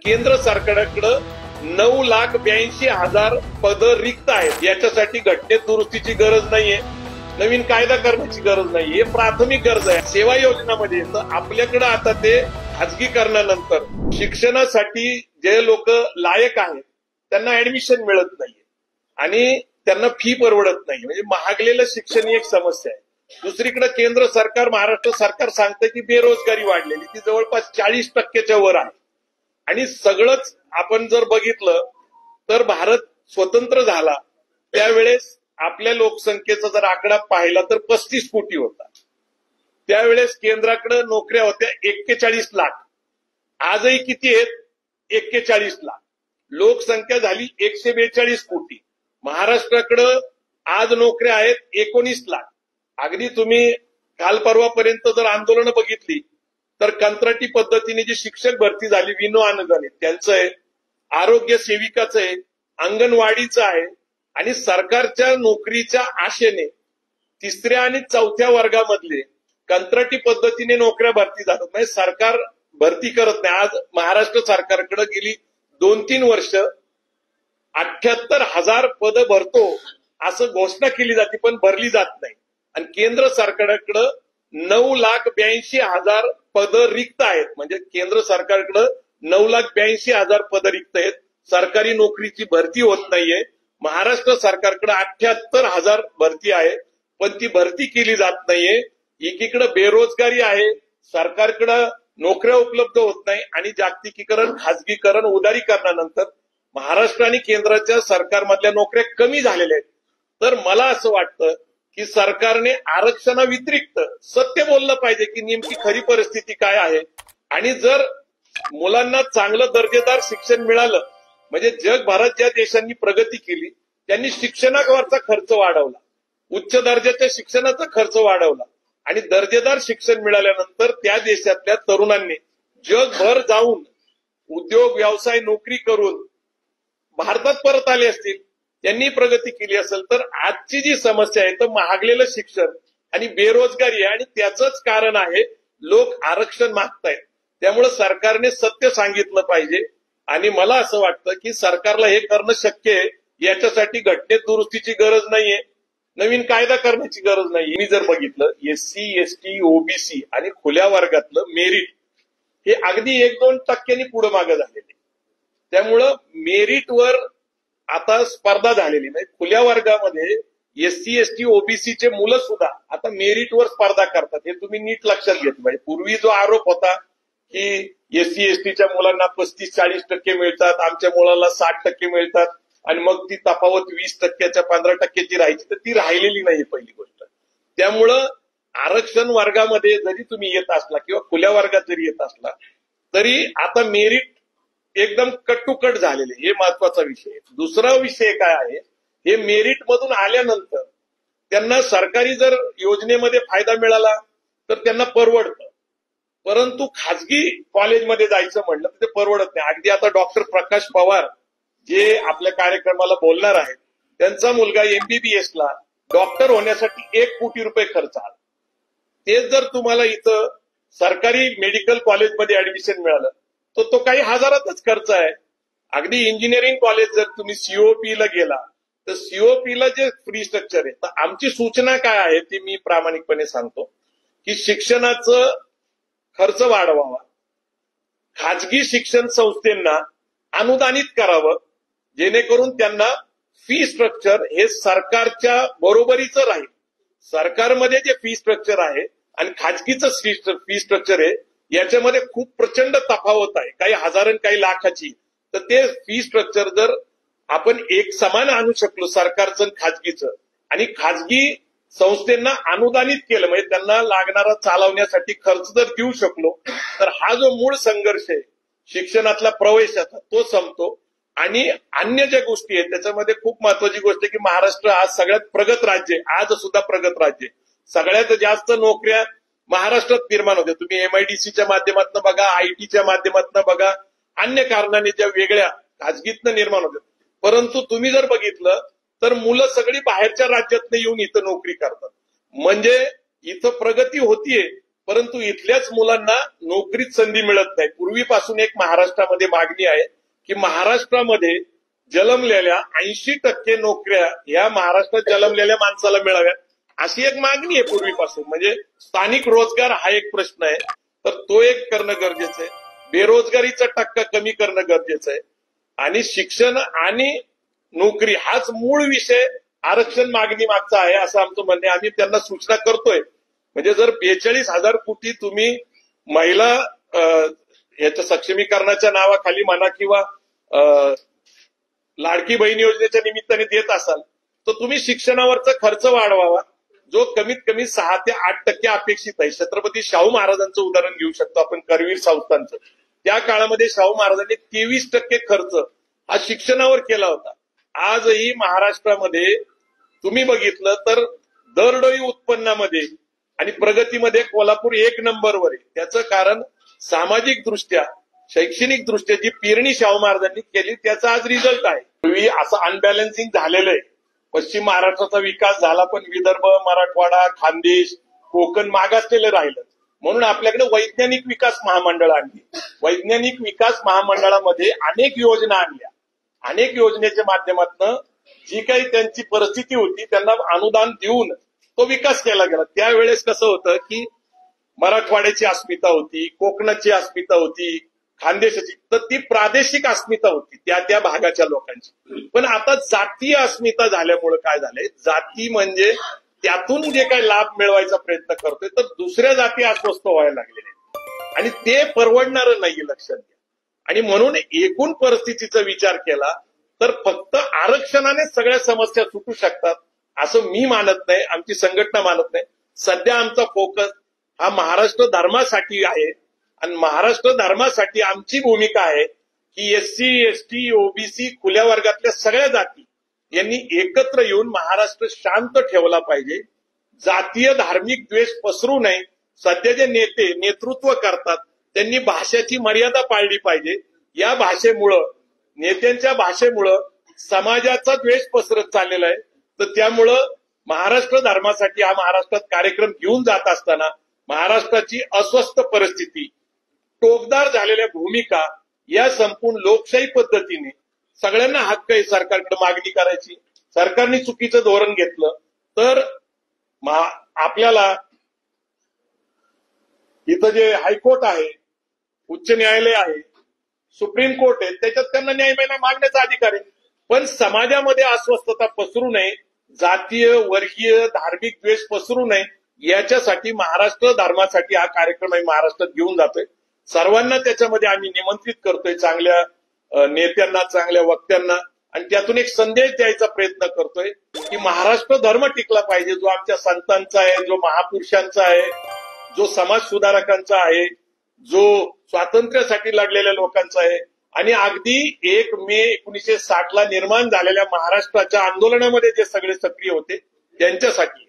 केंद्र सरकारकडे 9,82,000 पद रिक्त आहेत. याच्यासाठी घटनेत दुरुस्तीची गरज नाहीये, नवीन कायदा करण्याची गरज नाहीये, प्राथमिक गरज आहे. सेवा योजनामध्ये तर आपल्याकडे आता ते खाजगीकरणानंतर शिक्षणासाठी जे लोक लायक आहेत त्यांना ऍडमिशन मिळत नाहीये आणि त्यांना फी परवडत नाही. म्हणजे महागलेलं शिक्षण ही एक समस्या आहे. दुसरीकडे केंद्र सरकार, महाराष्ट्र सरकार सांगतं की बेरोजगारी वाढलेली ती जवळपास 40% वर आहे. आणि सगळंच आपण जर बघितलं तर भारत स्वतंत्र झाला त्यावेळेस आपल्या लोकसंख्येचा जर आकडा पाहिला तर 35 कोटी होता. त्यावेळेस केंद्राकडे नोकऱ्या होत्या 41 लाख. आजही किती आहेत? 41 लाख. लोकसंख्या झाली 142 कोटी. महाराष्ट्राकडे आज नोकऱ्या आहेत 19 लाख. अगदी तुम्ही काल परवापर्यंत जर आंदोलनं बघितली तर कंत्राटी पद्धतीने जी शिक्षक भरती झाली विनो अनुदानित त्यांचं आहे, आरोग्य सेविकाचं आहे, अंगणवाडीचं आहे. आणि सरकारच्या नोकरीच्या आशेने 3ऱ्या आणि 4थ्या वर्गामधले कंत्राटी पद्धतीने नोकऱ्या भरती जातात. म्हणजे सरकार भरती करत नाही. आज महाराष्ट्र सरकारकडे गेली 2-3 वर्ष 78,000 पद भरतो असं घोषणा केली जाते पण भरली जात नाही. आणि केंद्र सरकारकडे 9,82,000 पद रिक्त आहेत. म्हणजे केंद्र सरकारकडे 9,82,000 पद रिक्त आहेत. सरकारी नोकरीची भरती होत नाहीये. महाराष्ट्र सरकारकडे 78,000 भरती आहे पण ती भरती केली जात नाहीये. एकीकडे बेरोजगारी आहे, सरकारकडे नोकऱ्या उपलब्ध होत नाही आणि जागतिकीकरण, खाजगीकरण, उदारीकरणानंतर महाराष्ट्र आणि केंद्राच्या सरकारमधल्या नोकऱ्या कमी झालेल्या आहेत. तर मला असं वाटतं की सरकारने आरक्षणाव्यतिरिक्त सत्य बोललं पाहिजे की नेमकी खरी परिस्थिती काय आहे. आणि जर मुलांना चांगलं दर्जेदार शिक्षण मिळालं, म्हणजे जगभरात ज्या देशांनी प्रगती केली त्यांनी शिक्षणावरचा खर्च वाढवला, उच्च दर्जाच्या शिक्षणाचा खर्च वाढवला आणि दर्जेदार शिक्षण मिळाल्यानंतर त्या देशातल्या तरुणांनी जगभर जाऊन उद्योग, व्यवसाय, नोकरी करून भारतात परत आले असतील, त्यांनी प्रगती केली असेल. तर आजची जी समस्या आहे तर महागलेलं शिक्षण आणि बेरोजगारी आहे आणि त्याचंच कारण आहे लोक आरक्षण मागतायत. त्यामुळे सरकारने सत्य सांगितलं पाहिजे आणि मला असं वाटतं की सरकारला हे करणं शक्य आहे. याच्यासाठी घटनेत दुरुस्तीची गरज नाहीये, नवीन कायदा करण्याची गरज नाहीये. मी जर बघितलं SC, ST, OBC आणि खुल्या वर्गातलं मेरिट हे अगदी 1-2 टक्क्यांनी पुढे मागे झालेले. त्यामुळं मेरिटवर आता स्पर्धा झालेली नाही. खुल्या वर्गामध्ये SC, ST, OBCचे मुलं सुद्धा आता मेरिटवर स्पर्धा करतात. हे तुम्ही नीट लक्षात घेतलं पाहिजे. पूर्वी जो आरोप होता की SC, STच्या मुलांना 35-40% मिळतात, आमच्या मुलाला 60% मिळतात आणि मग ती तफावत 20%च्या 15%ची राहायची, तर ती राहिलेली नाही पहिली गोष्ट. त्यामुळं आरक्षण वर्गामध्ये जरी तुम्ही येत असला किंवा खुल्या वर्गात जरी येत असला तरी आता मेरिट एकदम कट टू कट झालेले, हे महत्वाचा विषय आहे. दुसरा विषय काय आहे, हे मेरिट मधून आल्यानंतर त्यांना सरकारी जर योजनेमध्ये फायदा मिळाला तर त्यांना परवडतं, परंतु खाजगी कॉलेजमध्ये जायचं म्हणलं तर ते परवडत नाही. अगदी आता डॉक्टर प्रकाश पवार जे आपल्या कार्यक्रमाला बोलणार आहेत, त्यांचा मुलगा MBBS ला डॉक्टर होण्यासाठी 1 कोटी रुपये खर्च आला. तेच जर तुम्हाला इथं सरकारी मेडिकल कॉलेजमध्ये ऍडमिशन मिळालं तर तो काही हजारातच खर्च आहे. अगदी इंजिनिअरिंग कॉलेज जर तुम्ही COP ला गेला तर COP ला जे फ्री स्ट्रक्चर आहे, तर आमची सूचना काय आहे ती मी प्रामाणिकपणे सांगतो की शिक्षणाचं खर्च वाढवावा, खाजगी शिक्षण संस्थांना अनुदानित करावं जेणेकरून त्यांना फी स्ट्रक्चर हे सरकारच्या बरोबरीचं राहील. सरकारमध्ये जे फी स्ट्रक्चर आहे आणि खाजगीचं फी स्ट्रक्चर आहे याच्यामध्ये खूप प्रचंड तफावत आहे, काही हजार आणि काही लाखाची. तर ते फी स्ट्रक्चर जर आपण एक समान आणू शकलो सरकारचं आणि खाजगीचं, आणि खाजगी संस्थांना अनुदानित केलं म्हणजे त्यांना लागणारा चालवण्यासाठी खर्च जर देऊ शकलो तर हा जो मूळ संघर्ष आहे शिक्षणातला प्रवेशाचा तो संपतो. आणि अन्य ज्या गोष्टी आहेत त्याच्यामध्ये खूप महत्वाची गोष्ट आहे की महाराष्ट्र आज सगळ्यात प्रगत राज्य आहे, आज सुद्धा प्रगत राज्य आहे. सगळ्यात जास्त नोकऱ्या महाराष्ट्रात निर्माण होत्या. तुम्ही MIDCच्या माध्यमातून बघा, ITच्या माध्यमातून बघा, अन्य कारणाने ज्या वेगळ्या खाजगीतनं निर्माण होत्या. परंतु तुम्ही जर बघितलं तर मुलं सगळी बाहेरच्या राज्यातनं येऊन इथं नोकरी करतात. म्हणजे इथं प्रगती होतीये परंतु इथल्याच मुलांना नोकरीत संधी मिळत नाही. पूर्वीपासून एक महाराष्ट्रामध्ये मागणी आहे की महाराष्ट्रामध्ये जन्मलेल्या 80% नोकऱ्या या महाराष्ट्रात जन्मलेल्या माणसाला मिळाव्यात, अशी एक मागणी आहे पूर्वीपासून. म्हणजे स्थानिक रोजगार हा एक प्रश्न आहे, तर तो एक करणं गरजेचं आहे. बेरोजगारीचा टक्का कमी करणं गरजेचं आहे आणि शिक्षण आणि नोकरी हाच मूळ विषय आरक्षण मागणी मागचा आहे असं आमचं म्हणणं आहे. आम्ही त्यांना सूचना करतोय. म्हणजे जर 42,000 कोटी तुम्ही महिला याच्या सक्षमीकरणाच्या नावाखाली म्हणा किंवा लाडकी बहीण योजनेच्या निमित्ताने देत असाल तर तुम्ही शिक्षणावरचा खर्च वाढवावा, जो कमीत कमी 6 ते 8% अपेक्षित आहे. छत्रपती शाहू महाराजांचं उदाहरण घेऊ शकतो आपण, करवीर संस्थांचं. त्या काळामध्ये शाहू महाराजांनी 23% खर्च हा शिक्षणावर केला होता. आजही महाराष्ट्रामध्ये तुम्ही बघितलं तर दरडोई उत्पन्नामध्ये आणि प्रगतीमध्ये कोल्हापूर 1 नंबरवर आहे. त्याचं कारण सामाजिक दृष्ट्या, शैक्षणिक दृष्ट्या जी पेरणी शाहू महाराजांनी केली त्याचा आज रिझल्ट आहे. पूर्वी असं अनबॅलन्सिंग झालेलं आहे. पश्चिम महाराष्ट्राचा विकास झाला पण विदर्भ, मराठवाडा, खानदेश, कोकण मागासलेलं राहिलं. म्हणून आपल्याकडे वैज्ञानिक विकास महामंडळ आणली. वैज्ञानिक विकास महामंडळामध्ये अनेक योजना आणल्या. अनेक योजनेच्या माध्यमातून जी काही त्यांची परिस्थिती होती त्यांना अनुदान देऊन तो विकास केला गेला. त्यावेळेस कसं होतं की मराठवाड्याची अस्मिता होती, कोकणाची अस्मिता होती, खानदेशाची, तर ती प्रादेशिक अस्मिता होती त्या त्या भागाच्या लोकांची. पण आता जातीय अस्मिता झाल्यामुळे काय झालंय, जाती म्हणजे त्यातून जे काही लाभ मिळवायचा प्रयत्न करतोय तर दुसऱ्या जाती अस्वस्थ व्हायला लागलेल्या आहेत आणि ते परवडणारं नाहीये, लक्षात घ्या. आणि म्हणून एकूण परिस्थितीचा विचार केला तर फक्त आरक्षणाने सगळ्या समस्या सुटू शकतात असं मी मानत नाही, आमची संघटना मानत नाही. सध्या आमचा फोकस हा महाराष्ट्र धर्मासाठी आहे आणि महाराष्ट्र धर्मासाठी आमची भूमिका आहे की एससी, एसटी, ओबीसी, खुल्या वर्गातल्या सगळ्या जाती यांनी एकत्र येऊन महाराष्ट्र शांत ठेवला पाहिजे. जातीय धार्मिक द्वेष पसरू नये. सध्या जे नेतृत्व करतात त्यांनी भाषेची मर्यादा पाळली पाहिजे. या भाषेमुळं, नेत्यांच्या भाषेमुळं समाजाचा द्वेष पसरत चाललेला आहे. तर त्यामुळं महाराष्ट्र धर्मासाठी हा महाराष्ट्रात कार्यक्रम घेऊन जात असताना महाराष्ट्राची अस्वस्थ परिस्थिती, टोकदार झालेल्या भूमिका या संपूर्ण लोकशाही पद्धतीने सगळ्यांना हक्क आहे सरकारकडे मागणी करायची. सरकारने चुकीचं धोरण घेतलं तर आपल्याला इथं जे हायकोर्ट आहे, उच्च न्यायालय आहे, सुप्रीम कोर्ट आहे, त्याच्यात त्यांना न्याय मागण्याचा अधिकार आहे. पण समाजामध्ये अस्वस्थता पसरू नये, जातीय, वर्गीय, धार्मिक द्वेष पसरू नये याच्यासाठी महाराष्ट्र धर्मासाठी हा कार्यक्रम आम्ही महाराष्ट्रात घेऊन जातोय. सर्वांना त्याच्यामध्ये आम्ही निमंत्रित करतोय, चांगल्या नेत्यांना, चांगल्या वक्त्यांना, आणि त्यातून एक संदेश द्यायचा प्रयत्न करतोय की महाराष्ट्र धर्म टिकला पाहिजे, जो आमच्या संतांचा आहे, जो महापुरुषांचा आहे, जो समाज सुधारकांचा आहे, जो स्वातंत्र्यासाठी लढलेल्या लोकांचा आहे. आणि अगदी 1 मे 1960 निर्माण झालेल्या महाराष्ट्राच्या आंदोलनामध्ये जे सगळे सक्रिय होते त्यांच्यासाठी